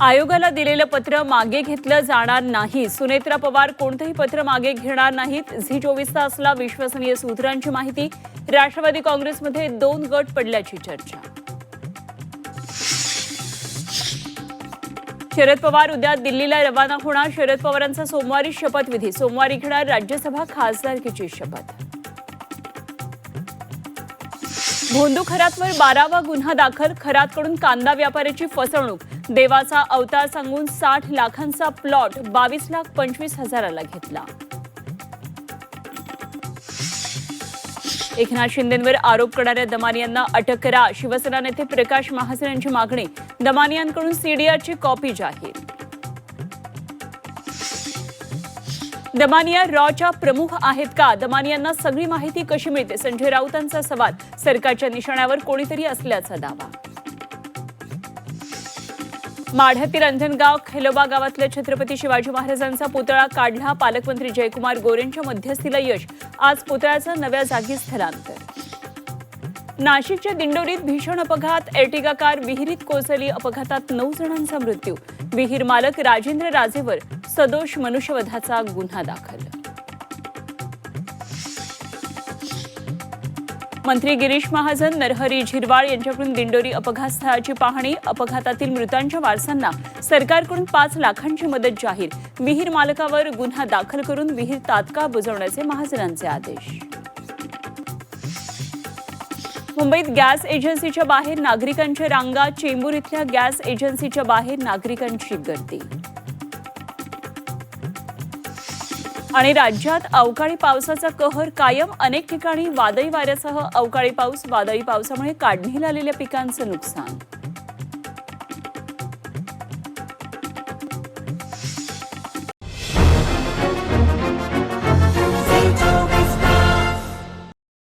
आयोगाला दिलेलं पत्र मागे घेतलं जाणार नाही. सुनेत्रा पवार कोणतेही पत्र मागे घेणार नाहीत. झी 24 तासला विश्वसनीय सूत्रांची माहिती. राष्ट्रवादी काँग्रेसमध्ये 2 गट पडल्याची चर्चा. शरद पवार उद्या दिल्लीला रवाना होणार. शरद पवारांचा सोमवारी शपथविधी. सोमवारी घेणार राज्यसभा खासदारकीची शपथ. भोंदू खरातवर 12वा गुन्हा दाखल. खरातकडून कांदा व्यापाऱ्याची फसवणूक. देवाचा अवतार सांगून 60 लाखांचा प्लॉट 22,25,000ला घेतला. एकनाथ शिंदेंवर आरोप करणाऱ्या दमानियांना अटक करा. शिवसेना नेते प्रकाश महाजन यांची मागणी. दमानियांकडून सीडीआरची कॉपी जाहीर. दमानिया रॉच्या प्रमुख आहेत का? दमानियांना सगळी माहिती कशी मिळते? संजय राऊतांचा सवाल. सरकारच्या निशाण्यावर कोणीतरी असल्याचा दावा. माढ्यातील अंजनगाव खेलोबा गावातल्या छत्रपती शिवाजी महाराजांचा पुतळा काढला. पालकमंत्री जयकुमार गोरेंच्या मध्यस्थीला यश. आज पुतळ्याचं नव्या जागी स्थलांतर. नाशिकच्या दिंडोरीत भीषण अपघात. एर्टिगा कार विहिरीत कोसळली. अपघातात 9 जणांचा मृत्यू. विहीर मालक राजेंद्र राजेवर सदोष मनुष्यवधाचा गुन्हा दाखल. मंत्री गिरीश महाजन, नरहरी झिरवाळ यांच्याकडून दिंडोरी अपघात स्थळाची पाहणी. अपघातातील मृतांच्या वारसांना सरकारकडून 5 लाखांची मदत जाहीर. विहीर मालकावर गुन्हा दाखल करून विहीर तात्काळ बुजवण्याचे महाजनांचे आदेश. मुंबईत गॅस एजन्सीच्या बाहेर नागरिकांच्या रांगा. चेंबूर इथल्या गॅस एजन्सीच्या बाहेर नागरिकांची गर्दी. आणि राज्यात अवकाळी पावसाचा कहर कायम. अनेक ठिकाणी वादळी वाऱ्यासह अवकाळी पाऊस. वादळी पावसामुळे काढणीला आलेल्या पिकांचं नुकसान.